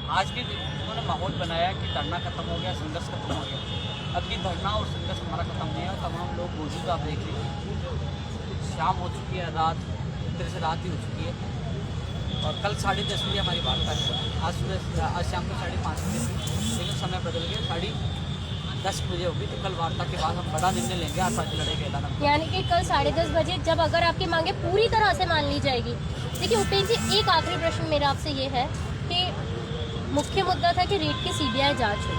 आज भी उन्होंने माहौल बनाया कि धरना खत्म हो गया, संघर्ष खत्म हो गया। अभी धरना और संघर्ष हमारा खत्म नहीं है। तमाम लोग मौजूद, आप देख लीजिए, शाम हो चुकी है, रात एक तरह से रात ही हो चुकी है। और कल 10:30 बजे हमारी वार्ता है। आज शाम को 5:30 बजे थी, लेकिन समय बदल गया, 10:30 बजे होगी। तो कल वार्ता के बाद हम बड़ा निर्णय लेंगे, आतंकी लड़ाई का ऐलान। यानी कि कल 10:30 बजे जब अगर आपकी मांगे पूरी तरह से मान ली जाएगी। देखिए उपेंद्र जी, एक आखिरी प्रश्न मेरा आपसे ये है कि मुख्य मुद्दा था कि रीट की सीबीआई जांच हो,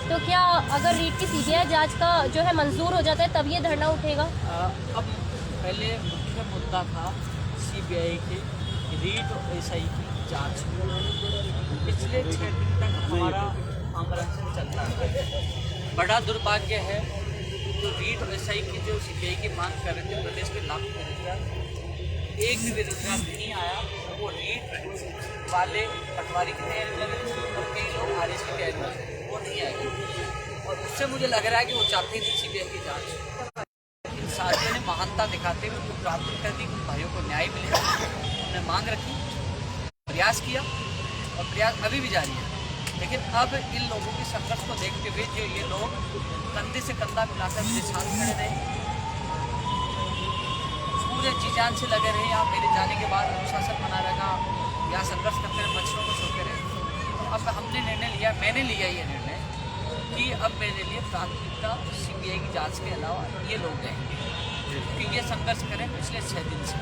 तो क्या अगर रीट की सीबीआई जांच का जो है मंजूर हो जाता है तब ये धरना उठेगा? अब पहले मुख्य मुद्दा था सीबीआई की रीट और एसआई की जांच। पिछले 6 दिन तक हमारा आंदोलन चलता है। बड़ा दुर्भाग्य है जो रीट और एसआई की जो सीबीआई की मांग कर रहे थे, प्रदेश के लाखों बेरोजगार, एक भी बेरोजगार नहीं आया। वो रीट वाले पटवारी की तैयारी में लगे और कई लोग आरएस की तैयारी में, वो नहीं आएंगे। और उससे मुझे लग रहा है कि वो चाहते नहीं सीबीआई की जांच। इन साथियों ने महानता दिखाते हुए उनको प्राथमिकता दी, उन भाइयों को न्याय मिले, उन्होंने मांग रखी, प्रयास किया और प्रयास अभी भी जारी है। लेकिन अब इन लोगों के संघर्ष को देखते हुए जो ये लोग कंधे से कंधा मिलाकर मेरे साथ खड़े रहे, पूरे जी जान से लगे रहे, या मेरे जाने के बाद अनुशासन बना रहेगा या संघर्ष करते रहे, मच्छरों को छोड़ते रहे। तो अब हमने निर्णय लिया, मैंने लिया ये निर्णय कि अब मेरे लिए प्राथमिकता सीबीआई की जांच के अलावा ये लोग रहेंगे कि ये संघर्ष करें पिछले 6 दिन से।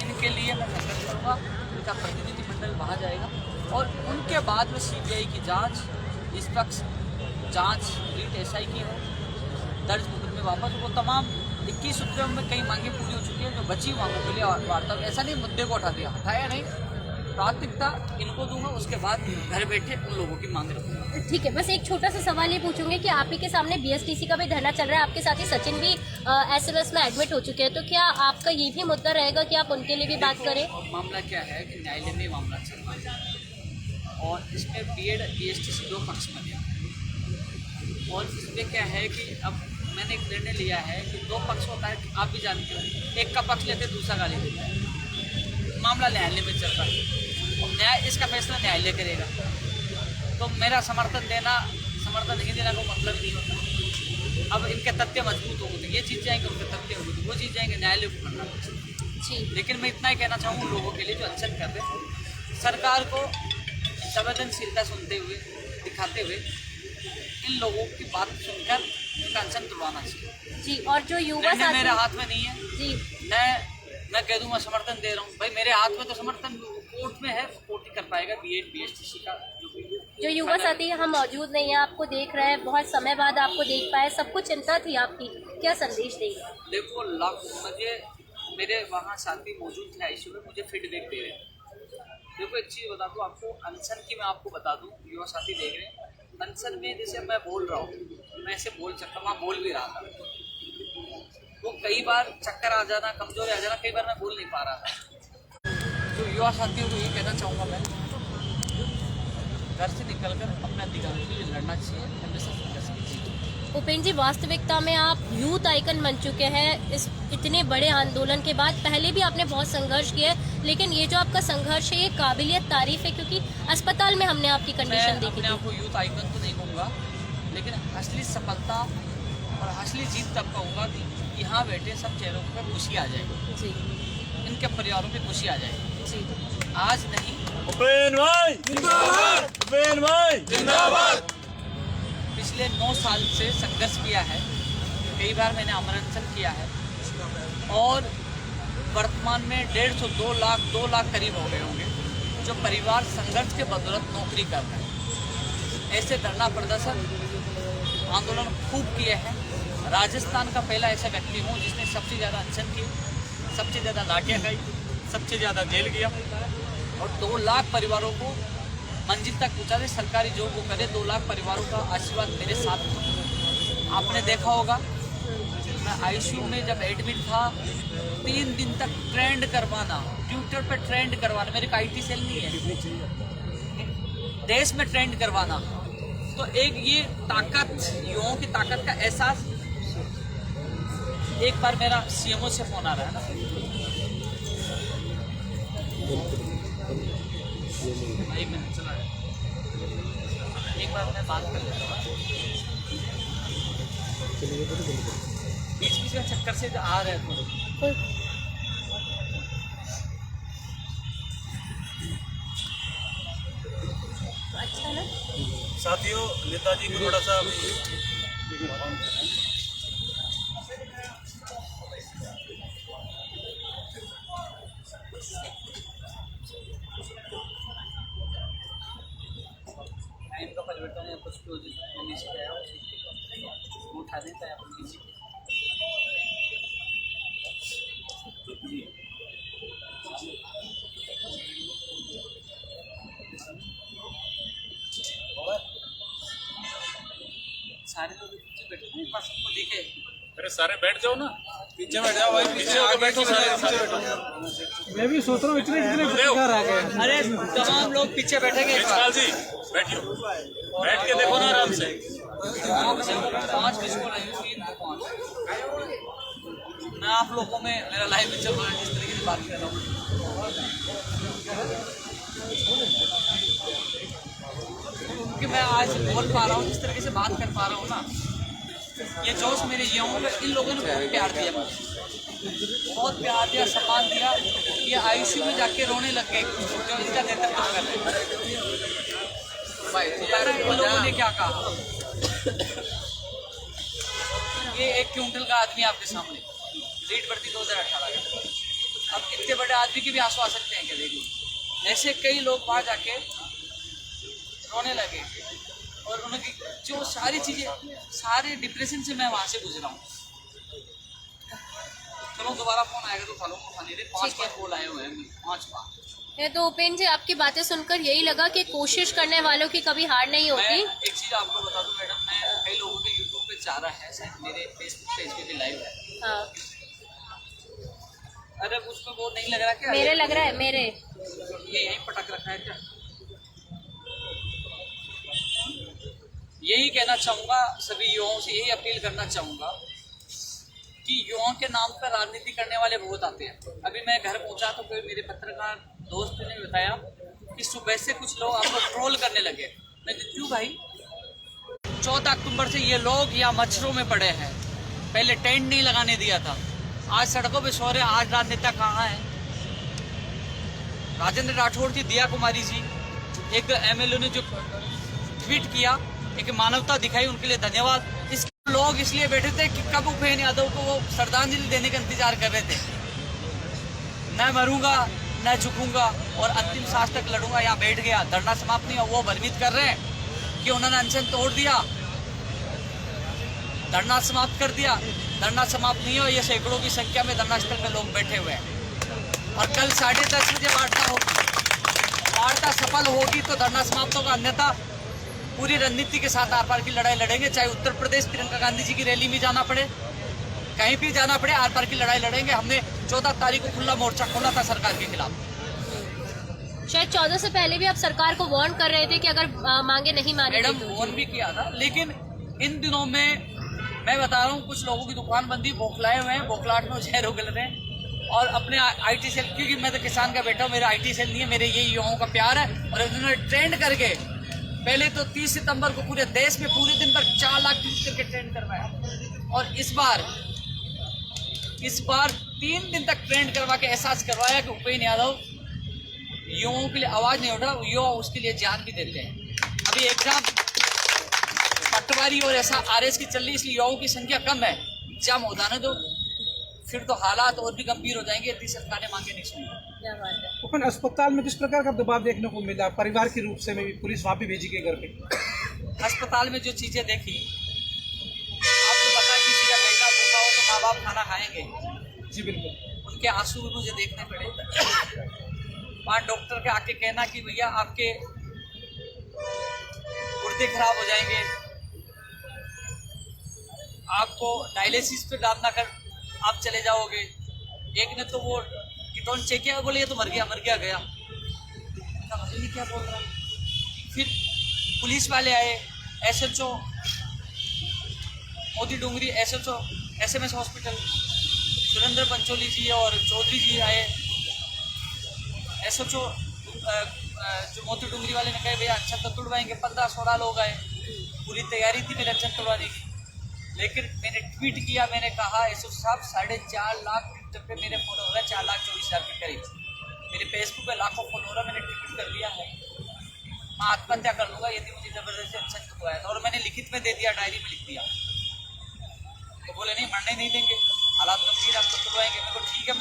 इनके लिए मैं संघर्ष करूँगा, उनका प्रतिनिधिमंडल वहाँ जाएगा और उनके बाद में सीबीआई की जांच, निष्पक्ष जांच रीट एसआई की हो, दर्ज मुकदमे वापस। वो तमाम 21 रुपये में कई मांगे पूरी हो चुकी है, जो बची मांगों के लिए वार्ता। ऐसा नहीं मुद्दे को उठा दिया, हटाया नहीं, प्राथमिकता इनको दूंगा, उसके बाद घर बैठे उन लोगों की मांग रखूंगा। ठीक है, बस एक छोटा सा सवाल ये पूछूंगे कि आप ही के सामने बीएसटीसी का भी धरना चल रहा है, आपके साथ ही सचिन भी एसएमएस में एडमिट हो चुके हैं, तो क्या आपका ये भी मुद्दा रहेगा कि आप उनके लिए भी बात करें? मामला क्या है कि न्यायालय में मामला चल रहा है और इसमें बीएड बीएसटीसी 2 पक्ष में गया। और इसमें क्या है कि अब मैंने एक निर्णय लिया है कि 2 पक्ष होता है, कि आप भी जानते हो, एक का पक्ष लेते दूसरा गाली देता है। मामला न्यायालय में चल रहा है और न्याय, इसका फैसला न्यायालय करेगा। तो मेरा समर्थन नहीं देना को मतलब नहीं होता। अब इनके तथ्य मजबूत होंगे तो ये चीज़ जाएंगे, उनके तथ्य होंगे तो वो चीज़ जाएंगे, न्यायालय को करना जी। लेकिन मैं इतना ही कहना चाहूँगा लोगों के लिए जो अनशन कर रहे हैं, सरकार को संवेदनशीलता सुनते हुए, दिखाते हुए इन लोगों की बात सुनकर उनका अनशन तुड़वाना चाहिए जी। और जो युवा साथी, मेरे हाथ में नहीं है जी, मैं कह दूँ मैं समर्थन दे रहा हूँ, भाई मेरे हाथ में तो समर्थन कोर्ट में है, कोर्ट ही कर पाएगा बीएड बीएसटीसी का। जो युवा साथी हम मौजूद नहीं है, आपको देख रहे हैं, बहुत समय बाद आपको देख पाए, सबको चिंता थी आपकी, क्या संदेश देंगे? देखो, मुझे मेरे वहाँ साथी मौजूद थे आईसीयू में, मुझे फीडबैक दे रहे हैं। देखो एक चीज़ बता दूँ आपको, अनशन की मैं आपको बता दूँ, युवा साथी देख रहे हैं, अनशन में जैसे मैं बोल रहा हूँ, मैं ऐसे बोल सकता, वहाँ बोल भी रहा था, वो कई बार चक्कर आ जाना, कमजोरी आ जाना, कई बार मैं बोल नहीं पा रहा था। तो युवा साथियों को ये कहना चाहूँगा मैं, घर से निकलकर अपने अधिकारों के लिए लड़ना चाहिए, हमेशा संघर्ष कीजिए। उपेंद्र जी, वास्तविकता में आप यूथ आइकन बन चुके हैं इस इतने बड़े आंदोलन के बाद। पहले भी आपने बहुत संघर्ष किया है, लेकिन ये जो आपका संघर्ष है ये काबिलियत तारीफ है, क्योंकि अस्पताल में हमने आपकी कंडीशन देखी थी। मैं आपको यूथ आइकन तो नहीं कहूँगा, लेकिन असली सफलता और असली जीत तब कहूँगा कि यहाँ बैठे सब चेहरों पर खुशी आ जाएगी जी, इनके परिवारों पे खुशी आ जाएगी जी। आज नहीं, उपेंद्र भाई जिंदाबाद, उपेंद्र भाई जिंदाबाद। पिछले 9 साल से संघर्ष किया है, कई बार मैंने अमरनाथन किया है और वर्तमान में 150 2 लाख करीब हो गए होंगे जो परिवार संघर्ष के बदौलत नौकरी कर रहे हैं। ऐसे धरना प्रदर्शन आंदोलन खूब किए हैं। राजस्थान का पहला ऐसा व्यक्ति हूँ जिसने सबसे ज़्यादा अनशन की, सबसे ज़्यादा लाठियाँ खाई, सबसे ज़्यादा जेल गया और 2 लाख परिवारों को मंजिल तक पहुँचा दे। सरकारी जॉब को करे, 2 लाख परिवारों का आशीर्वाद मेरे साथ था। आपने देखा होगा, मैं आईसीयू में जब एडमिट था 3 दिन तक ट्रेंड करवाना, ट्विटर पे ट्रेंड करवाना, मेरे का आईटी सेल नहीं है, देश में ट्रेंड करवाना। तो एक ये ताकत, युवाओं की ताकत का एहसास। एक बार मेरा सीएमओ से फोन आ रहा है ना, एक मिनट चला है। एक बार मैं बात कर लेता हूँ। बीच बीच में चक्कर से आ रहे थे। अच्छा ना। साथियों, नेताजी को थोड़ा सा इनका परिवर्तन है, कुछ तो नीचे गया वो उठा देता है अपन नीचे। सारे लोग पीछे बैठे थे, बस सबको दिखे। अरे सारे बैठ जाओ ना, पीछे बैठ जाओ भाई, पीछे होकर बैठो सारे, पीछे बैठो। मैं भी सोच रहा हूँ इतने पत्रकार आ गए। अरे तमाम लोग पीछे बैठेंगे। केजरीवाल जी बैठियो, बैठ के देखो ना आराम से। 5 मिस कॉल आई, 3 को 5। मैं आप लोगों में मेरा लाइव में चल रहा है, जिस तरीके से बात कर रहा हूँ कि मैं आज बोल पा रहा हूँ, जिस तरीके से बात कर पा रहा हूँ ना, ये जोश मेरे युवाओं को, इन लोगों ने बहुत प्यार दिया मुझे, बहुत प्यार दिया, सम्मान दिया। ये आईसीयू में जाके रोने लग गए जो इनका नेतृत्व कर रहे हैं। इन लोगों ने क्या कहा, ये 1 क्विंटल का आदमी आपके सामने, रीट बढ़ती 2018 का। अब इतने बड़े आदमी की भी आंसू आ सकते हैं क्या? देखिए, ऐसे कई लोग वहाँ जाके रोने लगे और उनकी जो सारी चीज़ें, सारे डिप्रेशन से मैं वहाँ से गुजरा हूँ। चलो दोबारा फोन आएगा तो उठा लो, उठा नहीं रहे। 5 बार कॉल आए हुए हैं, 5 बार। तो उपेंद्र जी, आपकी बातें सुनकर यही लगा कि कोशिश करने वालों की कभी हार नहीं होती। मैं एक चीज़ आपको बता दूं मैडम, मैं कई लोगों के यूट्यूब पे चारा है, शायद मेरे फेसबुक पेज पे भी लाइव है। हाँ। अरे उसमें वो नहीं लग रहा क्या? मेरे लग रहा है, मेरे ये यही पटक रखा है क्या? यही कहना चाहूँगा, सभी युवाओं से यही अपील करना चाहूँगा कि युवाओं के नाम पर राजनीति करने वाले बहुत आते हैं। अभी मैं घर पहुँचा तो कोई मेरे पत्रकार दोस्त ने बताया कि सुबह से कुछ लोग आपको ट्रोल करने लगे। मैं क्यों भाई? 14 अक्टूबर से ये लोग या मच्छरों में पड़े हैं, पहले टेंट नहीं लगाने दिया था, आज सड़कों पे सो रहे। आज राजनेता कहाँ है? राजेंद्र राठौड़ जी, दिया कुमारी जी, एक एमएलए ने जो ट्वीट किया, एक मानवता दिखाई, उनके लिए धन्यवाद। इस लोग इसलिए बैठे थे कि कब उपेंद्र यादव को वो श्रद्धांजलि देने का इंतजार कर रहे थे। न मरूंगा न झुकूंगा और अंतिम सांस तक लड़ूंगा, यहाँ बैठ गया, धरना समाप्त नहीं हुआ। वो भ्रमित कर रहे हैं कि उन्होंने अनशन तोड़ दिया, धरना समाप्त कर दिया। धरना समाप्त नहीं हुआ, ये सैकड़ों की संख्या में धरना स्थल पे लोग बैठे हुए हैं। और कल 10:30 बजे वार्ता होगी, वार्ता सफल होगी तो धरना समाप्त होगा, अन्यथा पूरी रणनीति के साथ आर पार की लड़ाई लड़ेंगे। चाहे उत्तर प्रदेश प्रियंका गांधी जी की रैली में जाना पड़े, कहीं भी जाना पड़े, आर पार की लड़ाई लड़ेंगे। हमने 14 तारीख को खुला मोर्चा खोला था सरकार के खिलाफ। शायद 14 से पहले भी आप सरकार को वार्न कर रहे थे कि अगर मांगे नहीं मानी मैडम, वार्न भी किया था, लेकिन इन दिनों में मैं बता रहा हूँ, कुछ लोगों की दुकान बंदी, बौखलाए हुए हैं, बौखलाहट में जहर उगल रहे हैं। और अपने IT सेल, क्योंकि मैं तो किसान का बेटा हूँ, मेरा IT सेल नहीं है, मेरे ये युवाओं का प्यार है। और उन्होंने ट्रेंड करके, पहले तो 30 सितंबर को पूरे देश में पूरे दिन पर 4 लाख ट्वीट करके ट्रेंड करवाया, और इस बार 3 दिन तक ट्रेंड करवा के एहसास करवाया कि उपेंद्र यादव युवाओं के लिए आवाज नहीं उठा, युवा उसके लिए जान भी देते हैं। अभी एग्जाम पटवारी और ऐसा RS की चल रही, इसलिए युवाओं की संख्या कम है। एग्जाम होने दो, फिर तो हालात और भी गंभीर हो जाएंगे यदि सरकार ने मांगे नहीं सुनी। क्या बात है। ओपन अस्पताल में किस प्रकार का दबाव देखने को मिला? परिवार के रूप से में भी पुलिस वहाँ पे भेजी गई घर पे। अस्पताल में जो चीजें देखी, आपको पता है, किसी का बेटा भूखा हो तो माँ बाप खाना खाएंगे। जी बिल्कुल। उनके आंसू भी मुझे देखने पड़े। वहाँ डॉक्टर के आके कहना कि भैया आपके गुर्दे खराब हो जाएंगे, आपको डायलिसिस पे डालना कर आप चले जाओगे। एक ने तो वो कीटोन चेक किया, बोले ये तो मर गया गया। क्या बोल रहा? फिर पुलिस वाले आए, SHO Modi Doongri, SHO SMS hospital, Surendra Pancholi ji और चौधरी जी आए, SHO जो मोती डूंगरी वाले ने कहे भैया अच्छा तो तुड़वाएंगे, 15-16 लोग आए, पूरी तैयारी थी मेरे अच्छा तुड़वाने की। लेकिन मैंने ट्वीट किया, मैंने कहा एसओ साहब 4.5 लाख ट्विटर पे मेरे फॉलोअर है, 4,24,000 के करीब। मेरे फेसबुक पे लाखों फॉलोअर, मैंने ट्वीट कर दिया है मैं आत्महत्या कर लूँगा यदि मुझे ज़बरदस्ती अच्छा तुड़वाया था। और मैंने लिखित में दे दिया, डायरी में लिख दिया। तो बोले नहीं मरने नहीं देंगे, हालात गंभीर, आपको तुड़वाएंगे। मेरे को ठीक है,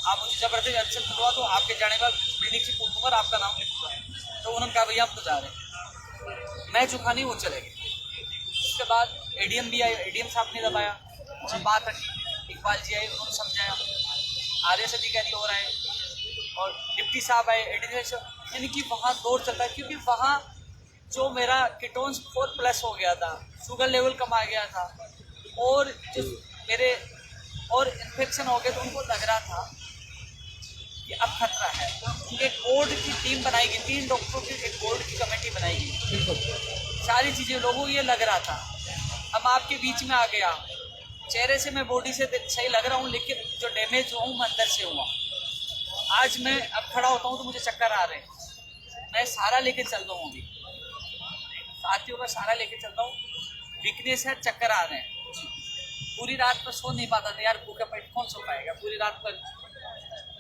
आप मुझे जबरदस्ती अच्छा तुड़वा दो, आपके जाने का बिल्डिंग से कूदूंगा और आपका नाम लिखूंगा। तो उन्होंने कहा भैया हम तो जा रहे हैं, मैं चुका नहीं, वो चले गए। उसके बाद एडीएम भी आए, एडीएम साहब ने दबाया, उन्होंने बात रखी, इकबाल जी आए, उन्होंने समझाया, आरएस अधिकारी और आए और डिप्टी साहब आए, एडीएम, यानी कि वहाँ दौर चलता है। क्योंकि वहाँ जो मेरा कीटोन्स 4+ हो गया था, शुगर लेवल कम आ गया था और जो मेरे और इन्फेक्शन हो गए, तो उनको लग रहा था कि अब खतरा है। एक बोर्ड की टीम बनाई गई, 3 डॉक्टरों की एक बोर्ड की कमेटी बनाई गई, सारी चीज़ें लोगों को ये लग रहा था। हम आपके बीच में आ गया, चेहरे से मैं बॉडी से सही लग रहा हूँ, लेकिन जो डैमेज हुआ हूँ मैं अंदर से हुआ। आज मैं अब खड़ा होता हूँ तो मुझे चक्कर आ रहे हैं, मैं सहारा लेके चल रहा हूँ, अभी साथियों का सहारा लेके चल रहा हूँ, वीकनेस है, चक्कर आ रहे हैं। पूरी रात पर सो नहीं पाता था यार, भूखा पेट कौन सो पाएगा। पूरी रात पर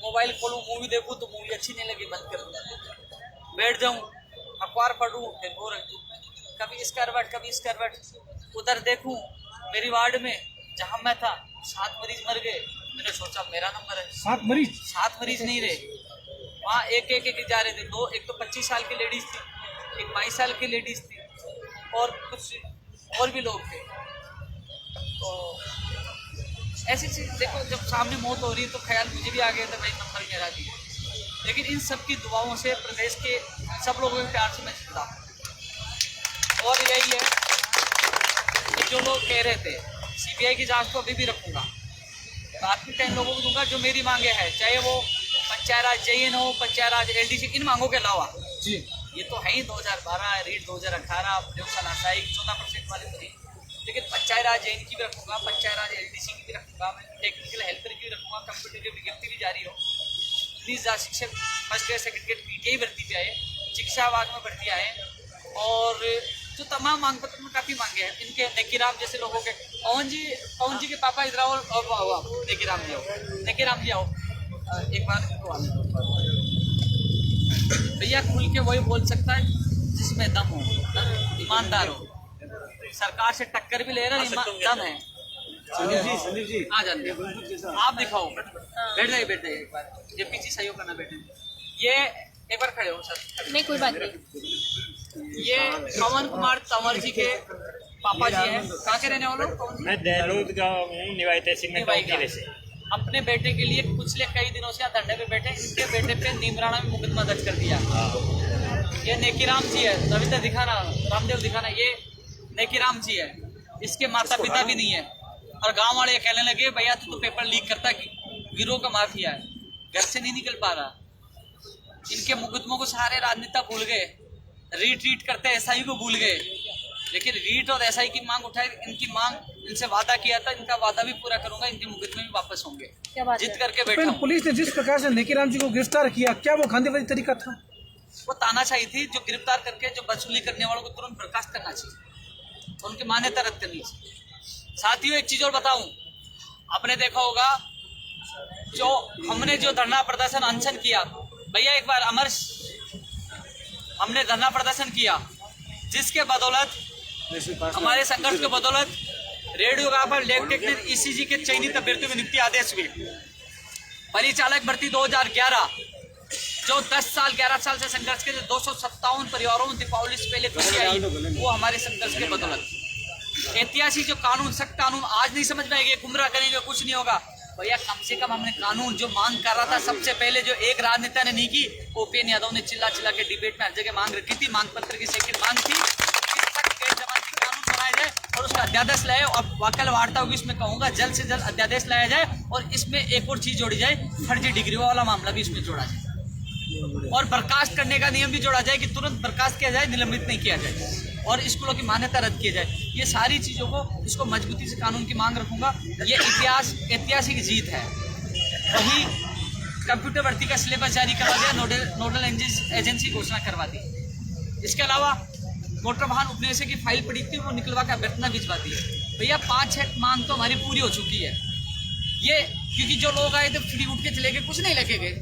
मोबाइल खोलूँ, मूवी देखूँ तो मूवी अच्छी नहीं लगी, बंद कर दूँ, बैठ जाऊँ अखबार पढ़ूँ, फिर वो रख दूँ, कभी इस करवट कभी इस करवट। उधर देखूँ मेरी वार्ड में जहाँ मैं था 7 मरीज मर गए, मैंने सोचा मेरा नंबर है। 7 मरीज नहीं रहे, वहाँ एक जा रहे थे। एक तो 25 साल की लेडीज थी, एक 22 साल की लेडीज थी और कुछ और भी लोग थे। तो ऐसी चीज देखो, जब सामने मौत हो रही है तो ख्याल मुझे भी आ गया था भाई नंबर मेरा भी। लेकिन इन सब की दुआओं से, प्रदेश के सब लोगों के प्यार से मैं जिंदा हूँ। और यही है कि जो लोग कह रहे थे सीबीआई की जांच को अभी भी रखूंगा, प्राथमिकता इन लोगों को दूंगा जो मेरी मांगे हैं, चाहे वो पंचायत राज JN हो, पंचायत राज LDC, इन मांगों के अलावा जी ये तो है ही 2012 रीट 2018 प्रयोगशाला आशायी 14% वाले तो नहीं, लेकिन पंचायत राज JN की भी रखूंगा, पंचायत राज LDC की भी रखूंगा, मैं टेक्निकल हेल्पर की भी रखूंगा, कंप्यूटर की विज्ञप्ति भी जारी हो। प्लीज शिक्षक first grade second grade PTI भर्ती पे आए, शिक्षा विभाग में भर्ती आए और जो तमाम मांग पत्र में काफ़ी मांगे हैं इनके। नेकीराम जैसे लोगों के, पवन जी के पापा इधर आओ और नेकीराम जी आओ एक बार। भैया खुल के वही बोल सकता है जिसमें दम हो, ईमानदार हो, सरकार से टक्कर भी ले रहा दम है। संदीप जी आ जाते आप दिखाओ, बैठ जाइए एक बार, ये पीछे सहयोग करना बैठे, ये एक बार खड़े हो सर। नहीं कोई बात नहीं। ये पवन कुमार तंवर जी के पापा जी हैं, कहाँ के रहने वाले हो? मैं देहलूद गाँव हूँ, निवाई तहसील में गाँव से। अपने बेटे के लिए पिछले कई दिनों से यहाँ धरने पे बैठे, इनके बेटे पे नीमराणा में मुकदमा दर्ज कर दिया। ये नेकीराम जी है, रविंद्र दिखाना, रामदेव दिखाना, ये नेकीराम जी है, इसके माता पिता भी नहीं है और गांव वाले कहने लगे भैया तू तो पेपर लीक करता कि गिरोह का माफिया है, घर से नहीं निकल पा रहा। इनके मुकदमों को सारे राजनेता भूल गए, रीट करते SI को भूल गए, लेकिन रीट और SI की मांग उठाई, इनकी मांग, इनसे वादा किया था, इनका वादा भी पूरा करूंगा, इनके मुकदमे भी वापस होंगे, जिद करके बैठा हूं। पुलिस ने जिस प्रकार से नेकीराम जी को गिरफ्तार किया, क्या वो गांधीवादी तरीका था? वो तानाशाही थी, जो गिरफ्तार करके जो वसूली करने वालों को तुरंत बर्खास्त करना चाहिए, उनकी मान्यता रद्द करनी चाहिए। साथियों एक चीज और बताऊं, आपने देखा होगा जो हमने जो धरना प्रदर्शन अनशन किया, भैया एक बार अमर, हमने धरना प्रदर्शन किया जिसके बदौलत, हमारे संघर्ष के बदौलत रेडियोग्राफर लैब टेक्नीशियन ECG के चयनित अभ्यर्थियों में नियुक्ति आदेश हुए। परिचालक भर्ती 2011, जो 10 साल 11 साल से संघर्ष के 257 परिवारों में दीपावली से पहले खुशी आई, वो हमारे संघर्ष के बदौलत। ऐतिहासिक जो कानून, सख्त कानून आज नहीं समझ में आएंगे, गुमराह करेंगे, कुछ नहीं होगा भैया। कम से कम हमने कानून जो मांग कर रहा था, सबसे पहले जो एक राजनेता ने नहीं की, OPN यादव ने चिल्ला के डिबेट में हर जगह मांग रखी थी, मांग पत्र की सेकंड मांग थी, कानून बनाया जाए और उसका अध्यादेश लाए। और वकल वार्ता होगी, इसमें कहूँगा जल्द से जल्द अध्यादेश लाया जाए और इसमें एक और चीज जोड़ी जाए, फर्जी डिग्री वाला मामला भी इसमें जोड़ा जाए और बर्खास्त करने का नियम भी जोड़ा जाए कि तुरंत बर्खास्त किया जाए, निलंबित नहीं किया जाए और स्कूलों की मान्यता रद्द की जाए। ये सारी चीज़ों को, इसको मजबूती से कानून की मांग रखूंगा। ये ऐतिहासिक जीत है। वही कंप्यूटर भर्ती का सिलेबस जारी करवा दिया, नोडल एजेंसी घोषणा करवा दी। इसके अलावा मोटर वाहन उपनिवेशक की फाइल पड़ी थी, वो निकलवा कर अभ्यर्थना भिजवा दी। भैया 5-6 मांग तो हमारी पूरी हो चुकी है। ये क्योंकि जो लोग आए थे फ्री उठ के चले गए, कुछ नहीं लेके गए।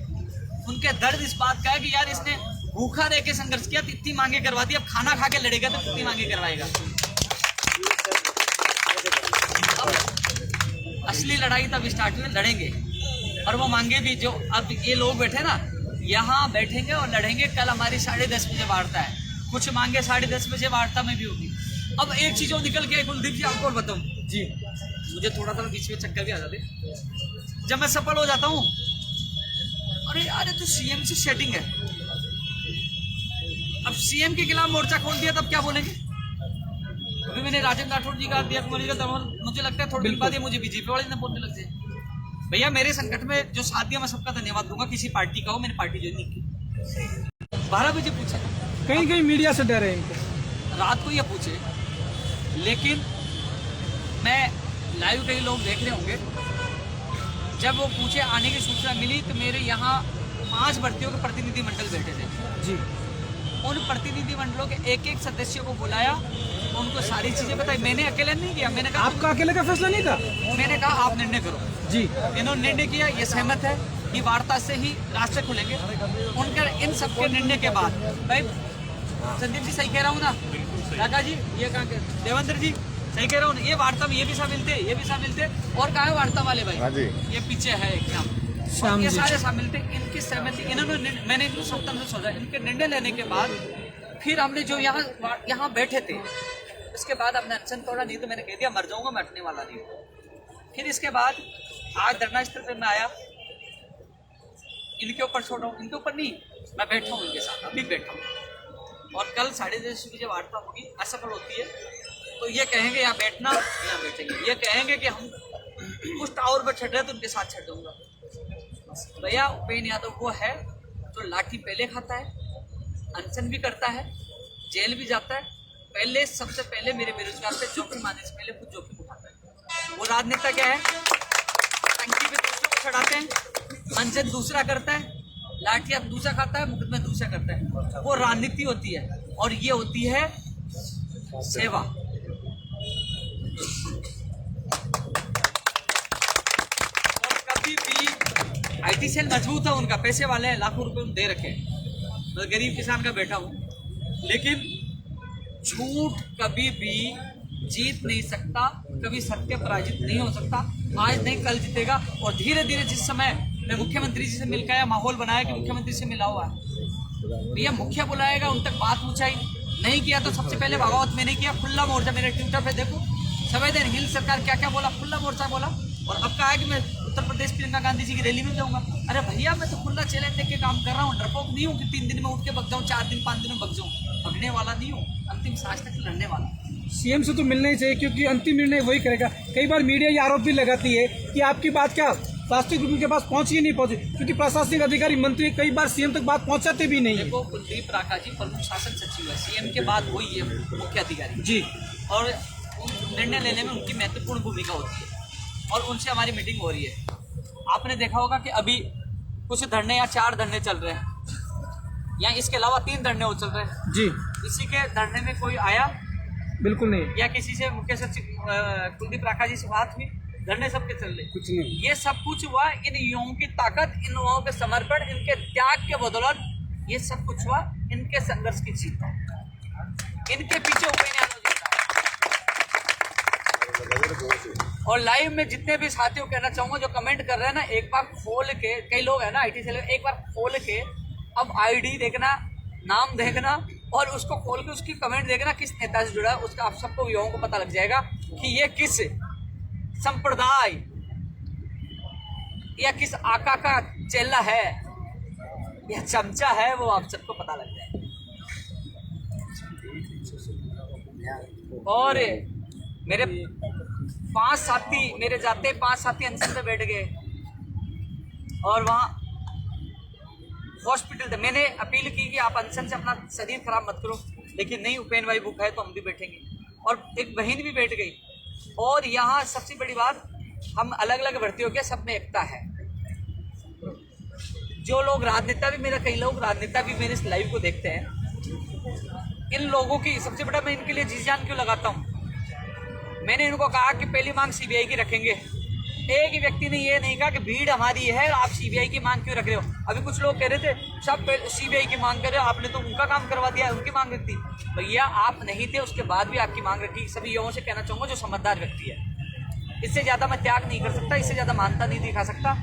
उनके दर्द इस बात का है कि यार इसने भूखा रह के संघर्ष किया, इतनी मांगे करवा दी, अब खाना खा के लड़ेगा तो कितनी मांगे करवाएगा। अब असली लड़ाई तब स्टार्ट हुई, लड़ेंगे और वो मांगे भी। जो अब ये लोग बैठे ना, यहाँ बैठेंगे और लड़ेंगे। कल हमारी 10:30 बजे वार्ता है, कुछ मांगे 10:30 बजे वार्ता में भी होगी। अब एक चीज और निकल के कुलदीप जी आपको और बताऊं जी, मुझे थोड़ा सा बीच में चक्कर भी आ जाते जब मैं सफल हो जाता हूँ। अरे यार तो सीएम से सेटिंग है, अब सीएम के खिलाफ मोर्चा खोल दिया तब क्या बोलेंगे। अभी मैंने राजेंद्र राठौड़ जी का दिया, मुझे लगता है थोड़ी दिन बाद ये मुझे बीजेपी वाले ने बोलने लग जाए। भैया मेरे संकट में जो साथ दिया मैं सबका धन्यवाद दूंगा, किसी पार्टी का हो, मैंने पार्टी ज्वाइन नहीं की। 12 बजे पूछा, कहीं कहीं मीडिया से डरे इनके, रात को ये पूछे, लेकिन मैं लाइव कई लोग देख रहे होंगे, जब वो पूछे आने की सूचना मिली तो मेरे यहाँ 5 भर्तियों के प्रतिनिधि मंडल बैठे थे जी। उन प्रतिनिधि मंडलों के एक सदस्यों को बुलाया, उनको सारी चीजें बताई। मैंने अकेले नहीं किया, मैंने कहा आपका अकेले का फैसला नहीं था, मैंने कहा आप निर्णय करो जी। इन्होंने निर्णय किया, ये सहमत है कि वार्ता से ही रास्ते खुलेंगे। उनके इन सबके निर्णय के बाद, भाई संदीप जी सही कह रहा हूँ ना, काका जी ये कहा, देवेंद्र जी सही कह रहा हूँ, ये वार्ता में ये भी शामिल थे, ये भी शामिल थे। और कहा है वार्ता वाले भाई, ये पीछे है एक नाम, ये सारे शामिल थे। इनकी सहमति, इन्होंने, मैंने इनको स्वतंत्र सोचा। इनके निर्णय लेने के बाद फिर हमने जो यहाँ बैठे थे, उसके बाद हमने अनशन तोड़ा। नहीं तो मैंने कह दिया मर जाऊंगा, मैं हटने वाला नहीं हूँ। फिर इसके बाद आज धरना स्थल पर मैं आया, इनके ऊपर छोड़ा हूँ, इनके ऊपर नहीं, मैं बैठा हूँ इनके साथ, अभी बैठा हूँ। और कल 10:30 बजे वार्ता होगी, असफल होती है तो ये कहेंगे यहाँ बैठना, यहाँ बैठेंगे। ये कहेंगे कि हम उस टावर पर चढ़ रहे तो उनके साथ चढ़ दूंगा। भैया उपेंद्र यादव वो है जो लाठी पहले खाता है, अनशन भी करता है, जेल भी जाता है। पहले सबसे पहले मेरे बेरोजगार पे जोखिम आने से पहले खुद जोखिम उठाता है। वो राजनेता क्या है, टंकी पे दूसरों को चढ़ाते हैं, अनशन दूसरा करता है, लाठी अब दूसरा खाता है, मुकदमे दूसरा करता है। वो राजनीति होती है और ये होती है सेवा। और कभी भी आईटी सेल मजबूत है उनका, पैसे वाले हैं, लाखों रुपए दे रखे हैं। मैं गरीब किसान का बेटा हूँ, लेकिन झूठ कभी भी जीत नहीं सकता, कभी सत्य पराजित नहीं हो सकता। आज नहीं कल जीतेगा। और धीरे धीरे जिस समय मैं मुख्यमंत्री जी से मिल के आया, माहौल बनाया कि मुख्यमंत्री से मिला हुआ है, भैया मुखिया बुलाएगा, उन तक बात पहुंचाई। नहीं किया तो सबसे पहले बगावत मैंने किया, खुला मोर्चा। मेरे ट्विटर पे देखो, संवेदन हिल सरकार क्या क्या बोला, खुला मोर्चा बोला। और अब कहा है कि मैं उत्तर प्रदेश प्रियंका गांधी जी की रैली में जाऊंगा। अरे भैया मैं तो खुला चैलेंज लेके काम कर रहा हूँ, डरपोक नहीं हूँ कि 3 दिन में उठ के बग जाऊँ, 4 दिन 5 दिन में बग जाऊँ। भगने वाला नहीं हूँ, अंतिम सांस तक लड़ने वाला। सीएम से तो मिलना ही चाहिए, क्योंकि अंतिम निर्णय वही करेगा। कई बार मीडिया ये आरोप भी लगाती है कि आपकी बात क्या राष्ट्रीय ग्रुप के पास पहुंची नहीं पहुंची, क्योंकि प्रशासनिक अधिकारी मंत्री कई बार सीएम तक बात पहुंचाते भी नहीं है। देखो कुलदीप राठा जी प्रमुख शासन सचिव है, सीएम के बाद वही है मुख्य अधिकारी जी, और निर्णय लेने में उनकी महत्वपूर्ण भूमिका होती है और उनसे हमारी मीटिंग हो रही है। आपने देखा होगा कि अभी कुछ धरने या 4 धरने चल रहे हैं, या इसके अलावा 3 धरने हो चल रहे हैं जी। इसी के धरने में कोई आया बिल्कुल नहीं, या किसी से मुख्य सचिव कुलदीप राठा जी से बात हुई? धरने सबके चल रहे, कुछ नहीं। ये सब कुछ हुआ इन युवाओं की ताकत, इन युवाओं के समर्पण, इनके त्याग के बदौलत ये सब कुछ हुआ, इनके संघर्ष की जीत है। इनके पीछे उपेंद्र यादव जी था। और लाइव में जितने भी साथियों कहना चाहूंगा जो कमेंट कर रहे हैं ना, एक बार खोल के, कई लोग है ना आईटी सेल, एक बार खोल के अब आईडी देखना, नाम देखना और उसको खोल के उसकी कमेंट देखना किस नेता से जुड़ा है, उसका आप सबको युवाओं को पता लग जाएगा कि ये किस संप्रदाय या किस आका का चेला है या चमचा है, वो आप सबको पता लग जाएगा। और मेरे 5 साथी, मेरे जाते 5 साथी अनशन पे बैठ गए और वहाँ हॉस्पिटल थे। मैंने अपील की कि आप अनशन से अपना शरीर खराब मत करो, लेकिन नहीं, उपेंद्र भाई भूखा है तो हम भी बैठेंगे। और एक बहन भी बैठ गई। और यहाँ सबसे बड़ी बात, हम अलग अलग भर्ती हो गए, सब में एकता है। जो लोग राजनेता भी, मेरा कई लोग राजनेता भी मेरे इस लाइव को देखते हैं, इन लोगों की सबसे बड़ा मैं इनके लिए जी जान क्यों लगाता हूँ। मैंने इनको कहा कि पहली मांग सीबीआई की रखेंगे, एक ही व्यक्ति ने ये नहीं कहा कि भीड़ हमारी है, आप सीबीआई की मांग क्यों रख रहे हो। अभी कुछ लोग कह रहे थे सब सीबीआई की मांग कर रहे हो, आपने तो उनका काम करवा दिया, उनकी मांग रखी। भैया आप नहीं थे, उसके बाद भी आपकी मांग रखी। सभी युवाओं से कहना चाहूँगा जो समझदार व्यक्ति है, इससे ज़्यादा मैं त्याग नहीं कर सकता, इससे ज़्यादा मानता नहीं दिखा सकता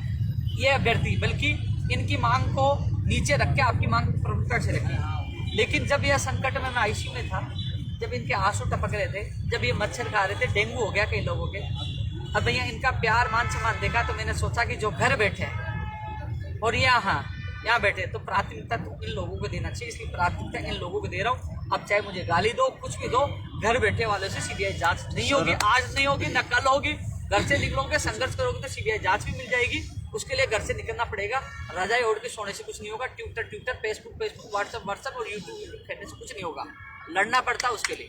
ये अभ्यर्थी, बल्कि इनकी मांग को नीचे रख के आपकी मांग प्रमुखता से रखी। लेकिन जब यह संकट में मैं आईसीयू में था, जब इनके आंसू टपक रहे थे, जब ये मच्छर खा रहे थे, डेंगू हो गया कई लोगों के, अब भैया इनका प्यार मान सम्मान देखा तो मैंने सोचा कि जो घर बैठे हैं और यहाँ बैठे तो प्राथमिकता तो इन लोगों को देना चाहिए, इसलिए प्राथमिकता इन लोगों को दे रहा हूँ। अब चाहे मुझे गाली दो, कुछ भी दो, घर बैठे वालों से सीबीआई जांच नहीं होगी, आज नहीं होगी न कल होगी। घर से निकलोगे, संघर्ष करोगे तो सीबीआई जांच भी मिल जाएगी। उसके लिए घर से निकलना पड़ेगा, रजाई ओढ़ के सोने से कुछ नहीं होगा, ट्विटर फेसबुक व्हाट्सएप और यूट्यूब खेलने से कुछ नहीं होगा, लड़ना पड़ता है उसके लिए।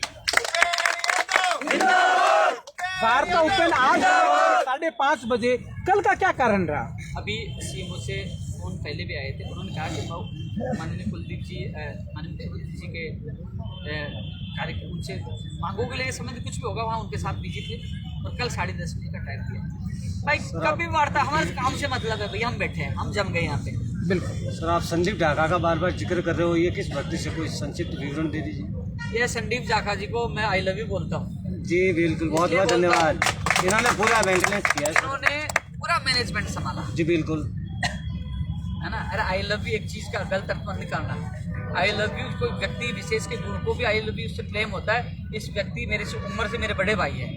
वार्ता ओपन आज 5:30 बजे, कल का क्या कारण रहा? अभी सीएमओ से फोन पहले भी आए थे, उन्होंने कहा कि भाव माननीय कुलदीप जी, माननीय मुख्यमंत्री जी के कार्यक्रम से मांगों के लिए संबंधित कुछ भी होगा, वहाँ उनके साथ बिजी थे और कल 10:30 बजे का टाइम दिया। भाई कभी वार्ता हमारे काम से मतलब है, भैया हम बैठे हैं, हम जम गए यहाँ पे। बिल्कुल सर, आप संदीप ढाका का बार बार जिक्र कर रहे हो, ये किस व्यक्ति से, कोई संक्षिप्त विवरण दे दीजिए। ये संदीप जाखा जी को मैं आई लव यू बोलता हूँ जी बिल्कुल, बहुत बहुत धन्यवाद। इन्होंने पूरा मेंटेनेंस किया है, इन्होंने पूरा मैनेजमेंट संभाला जी बिल्कुल, है ना। अरे आई लव यू एक चीज का गलत अर्थ मत निकालना। आई लव यू कोई व्यक्ति विशेष के गुण को भी आई लव यू से प्रेम होता है। इस व्यक्ति मेरे से उम्र से मेरे बड़े भाई हैं,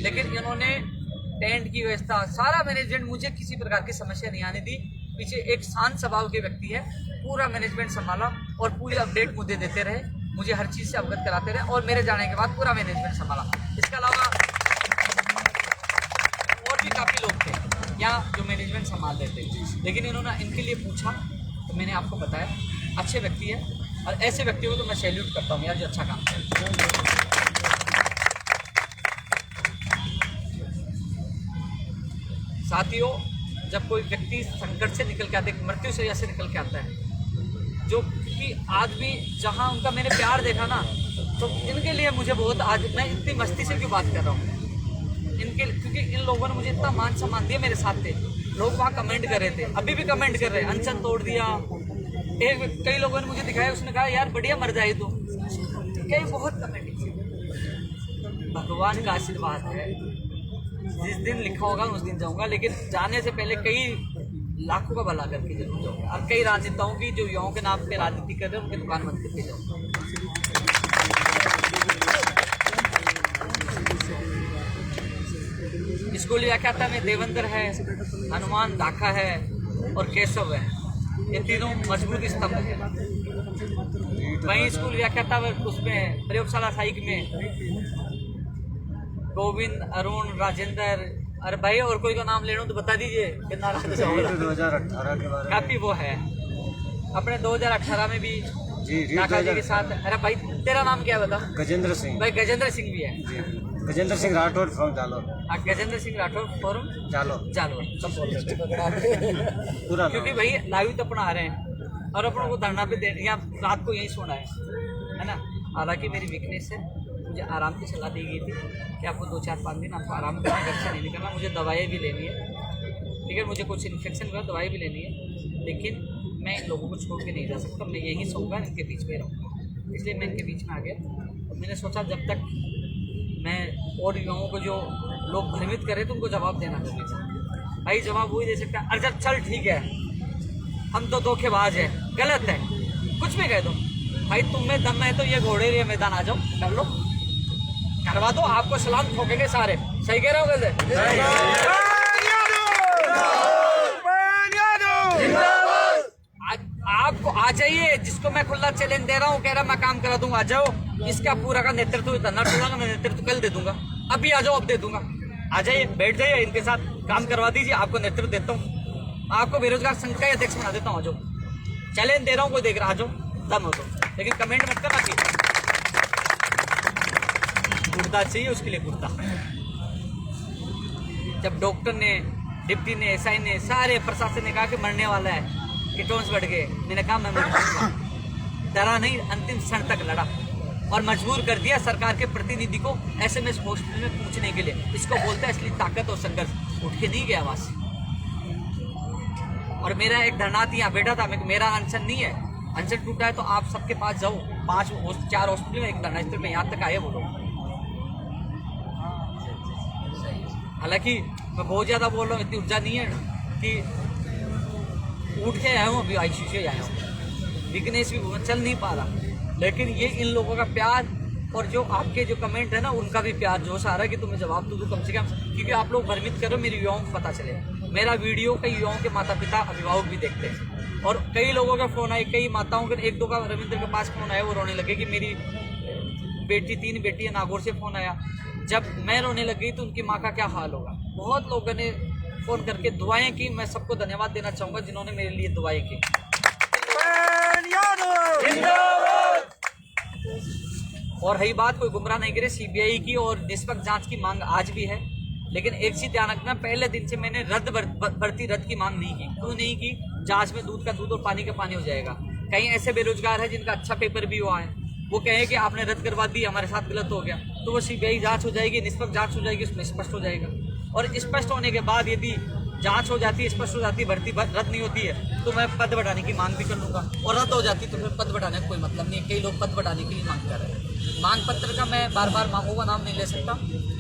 लेकिन इन्होंने टेंट की व्यवस्था, सारा मैनेजमेंट, मुझे किसी प्रकार की समस्या नहीं आने दी। पीछे एक शांत स्वभाव के व्यक्ति है, पूरा मैनेजमेंट संभाला और पूरी अपडेट मुझे देते रहे, मुझे हर चीज़ से अवगत कराते रहे और मेरे जाने के बाद पूरा मैनेजमेंट संभाला। इसके अलावा और भी काफ़ी लोग थे यहाँ जो मैनेजमेंट संभाल रहे थे, लेकिन इन्होंने इनके लिए पूछा तो मैंने आपको बताया अच्छे व्यक्ति है और ऐसे व्यक्तियों को तो मैं सैल्यूट करता हूँ यार, जो अच्छा काम करते। साथियों, जब कोई व्यक्ति संकट से निकल के आता है, मृत्यु से ऐसे निकल के आता है, जो कि आदमी जहाँ उनका मैंने प्यार देखा ना, तो इनके लिए मुझे बहुत, आज मैं इतनी मस्ती से क्यों बात कर रहा हूँ इनके, क्योंकि इन लोगों ने मुझे इतना मान सम्मान दिया, मेरे साथ थे लोग, वहाँ कमेंट कर रहे थे, अभी भी कमेंट कर रहे हैं, अनशन तोड़ दिया। कई लोगों ने मुझे दिखाया, उसने कहा यार बढ़िया मर जाए तो, कई बहुत कमेंट। भगवान का आशीर्वाद है, जिस दिन लिखा होगा उस दिन जाऊंगा, लेकिन जाने से पहले कई लाखों का भला करके जरूर जाऊंगा। और कई राजनेताओं की जो युवाओं के नाम पे राजनीति कर रहे हैं, उनकी दुकान बंद करके जाऊंगा। स्कूल व्याख्याता में देवेंद्र है, हनुमान ढाका है और केशव है, ये तीनों मजबूत स्तंभ है। वहीं स्कूल व्याख्याता उसमें प्रयोगशाला साइक में गोविंद, अरुण, राजेंद्र, अरे भाई और कोई का नाम ले लूं तो बता दीजिए कितना। 2018 के बारे में काफी वो है, अपने 2018 में भी ढाका जी के साथ। अरे भाई तेरा नाम क्या है बता? गजेंद्र सिंह। भाई गजेंद्र सिंह भी है, गजेंद्र सिंह राठौर फ्रॉम जालोर। गजेंद्र सिंह राठौर फ्रॉम जालोर सब बोल रहे पूरा क्योंकि भाई लाइव तो अपना आ रहे हैं और अपनों को धरना पे दे, या रात को यही सोना है ना। हालांकि मेरी वीकनेस है, मुझे आराम की सलाह दी गई थी कि आपको 2-4-5 दिन आपको आराम करना, घर से नहीं निकलना। मुझे दवाई भी लेनी है, ठीक है, मुझे कुछ इन्फेक्शन हुआ, दवाई भी लेनी है, लेकिन मैं इन लोगों को छोड़ के नहीं जा सकता। मैं यहीं सोऊंगा, इनके बीच में रहूँगा, इसलिए मैं इनके बीच में आ गया। और मैंने सोचा जब तक मैं और युवाओं को जो लोग भ्रमित करें तो उनको जवाब देना चाहिए। भाई जवाब वही दे सकता है, अरे चल ठीक है हम तो धोखेबाज है, गलत है, कुछ भी कह दो भाई, तुम में दम है तो ये घोड़े ये मैदान आ जाओ, कर लो, करवा दो, आपको सलाम ठोकेंगे सारे। सही कह रहे हो गलत? आपको आ जाइए, जिसको मैं खुला चैलेंज दे रहा हूँ, कह रहा मैं काम करा दूंगा, आ जाओ। इसका पूरा का नेतृत्व धरना टोला का नेतृत्व कल दे दूंगा, अभी आ जाओ, अब दे दूंगा, आ जाइए, बैठ जाइए, इनके साथ काम करवा दीजिए, आपको नेतृत्व देता हूँ, आपको बेरोजगार संघ का अध्यक्ष बना देता हूँ, आ जाओ, चैलेंज दे रहा हूँ, कोई देख रहा, आ जाओ, दम हो तो, लेकिन कमेंट मत करना चाहिए, कुर्ता चाहिए उसके लिए कुर्ता। जब डॉक्टर ने, डिप्टी ने, एसआई ने, सारे प्रशासन ने कहा कि मरने वाला है, कीटोन्स बढ़ गए। मैंने कहा मैं मरूंगा, डरा नहीं, अंतिम क्षण तक लड़ा और मजबूर कर दिया सरकार के प्रतिनिधि को SMS हॉस्पिटल में पूछने के लिए। इसको बोलते हैं असली ताकत और संघर्ष। उठ के नहीं गया वहां से। और मेरा एक धरनार्थी यहाँ बैठा था, मेरा अनशन नहीं है, अनशन टूटा है तो आप सबके पास जाओ, 4 हॉस्पिटल में एक धरना स्थल में यहाँ तक आए वो लोग। हालांकि मैं बहुत ज्यादा बोल रहा हूँ, इतनी ऊर्जा नहीं है कि उठ के आया हूँ, अभी ICU से आया हूँ, वीकनेस भी चल नहीं पा रहा। लेकिन ये इन लोगों का प्यार और जो आपके जो कमेंट है ना, उनका भी प्यार जोश आ रहा है कि तुम्हें जवाब दो कम से कम, क्योंकि आप लोग भ्रमित करो, मेरे युवाओं को पता चले। मेरा वीडियो कई युवाओं के माता पिता अभिभावक भी देखते हैं और कई लोगों का फोन आए, कई माताओं के, 1-2 का रविंद्र के पास फोन आया, वो रोने लगे कि मेरी बेटी 3 बेटी है, नागौर से फोन आया। जब मैं रोने लग गई तो उनकी माँ का क्या हाल होगा। बहुत लोगों ने फोन करके दुआएं की, मैं सबको धन्यवाद देना चाहूँगा जिन्होंने मेरे लिए दुआएं की। और रही बात, कोई गुमराह नहीं करे, CBI की और निष्पक्ष जांच की मांग आज भी है। लेकिन एक चीज ध्यान रखना, पहले दिन से मैंने भर्ती रद्द की मांग नहीं की। क्यों नहीं की? जांच में दूध का दूध और पानी का पानी हो जाएगा। कई ऐसे बेरोजगार है जिनका अच्छा पेपर भी हुआ है, वो कहे कि आपने रद्द करवा दी, हमारे साथ गलत हो गया, तो वो CBI जांच हो जाएगी, निष्पक्ष जांच हो जाएगी, उसमें स्पष्ट हो जाएगा। और स्पष्ट होने के बाद यदि जांच हो जाती है, स्पष्ट हो जाती है, भर्ती रद्द नहीं होती है, तो मैं पद बढ़ाने की मांग भी कर लूँगा। और रद्द हो जाती तो फिर पद बढ़ाने का कोई मतलब नहीं है। कई लोग पद बढ़ाने के लिए मांग कर रहे हैं। मांग पत्र का मैं बार बार मांगों का नाम नहीं ले सकता,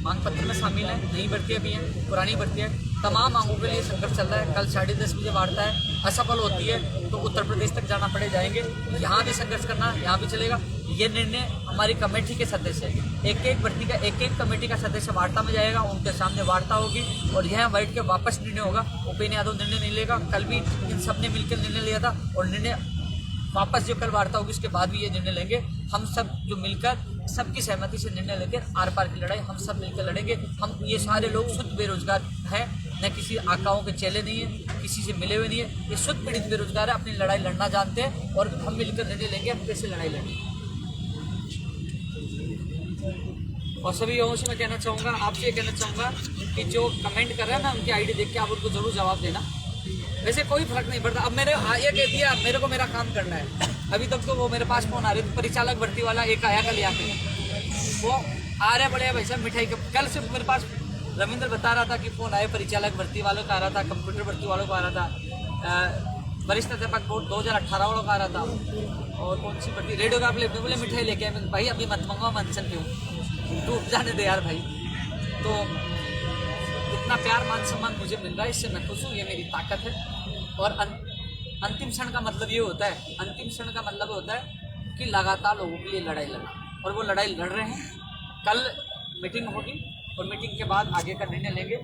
मांग पत्र में शामिल है, नई भर्तियाँ भी हैं, पुरानी भर्तियाँ, तमाम मांगों के लिए संघर्ष चल रहा है। कल 10:30 बजे वार्ता है, असफल होती है तो उत्तर प्रदेश तक जाना पड़े, जाएंगे, यहाँ भी संघर्ष करना, यहाँ भी चलेगा। ये निर्णय हमारी कमेटी के सदस्य, एक भर्ती का एक कमेटी का सदस्य वार्ता में जाएगा, उनके सामने वार्ता होगी और यहाँ बैठ के वापस निर्णय होगा। उपेन्द्र यादव निर्णय नहीं लेगा, कल भी इन सब ने मिलकर निर्णय लिया था और निर्णय वापस जो कल वार्ता होगी उसके बाद भी ये निर्णय लेंगे। हम सब जो मिलकर सबकी सहमति से निर्णय लेकर आर पार की लड़ाई हम सब मिलकर लड़ेंगे। हम ये सारे लोग शुद्ध बेरोजगार हैं, न किसी आकाओं के चेले नहीं है, किसी से मिले हुए नहीं है, ये शुद्ध पीड़ित बेरोजगार है, अपनी लड़ाई लड़ना जानते हैं और हम मिलकर निर्णय लेंगे हम कैसे लड़ाई लड़ेंगे। और सभी युवाओं से मैं कहना चाहूँगा, आपसे ये कहना चाहूँगा कि जो कमेंट कर रहे हैं ना, उनकी ID देख के आप उनको जरूर जवाब देना। वैसे कोई फर्क नहीं पड़ता। अब मैंने ये कह दिया, मेरे को मेरा काम करना है। अभी तक तो वो मेरे पास फोन आ रहे थे, परिचालक भर्ती वाला एक आया कल यहाँ पे, वो आ रहे बड़े भाई साहब मिठाई का। कल सिर्फ मेरे पास रविंद्र बता रहा था कि फोन आए परिचालक भर्ती वालों का आ रहा था, कंप्यूटर भर्ती वालों का आ रहा था, वरिष्ठ अध्यापक बोर्ड 2018 वालों का आ रहा था, और कौन सी भर्ती रेडियो का आप बोले मिठाई लेके आए। भाई अभी मत मंगवा, मैं अनशन पे हूँ, तू जाने दे यार भाई। तो इतना प्यार मान सम्मान मुझे मिल रहा है, इससे मैं खुश हूँ, ये मेरी ताकत है। और अंतिम क्षण का मतलब ये होता है, अंतिम क्षण का मतलब होता है कि लगातार लोगों के लिए लड़ाई लड़ना, और वो लड़ाई लड़ रहे हैं। कल मीटिंग होगी और मीटिंग के बाद आगे का निर्णय लेंगे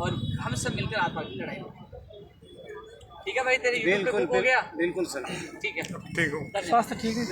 और हम सब मिलकर आर पार की लड़ाई लड़ेंगे। ठीक है भाई, तेरे यूट्यूब पे हो गया? बिल्कुल सर, ठीक है, ठीक हो। स्वास्थ्य ठीक है।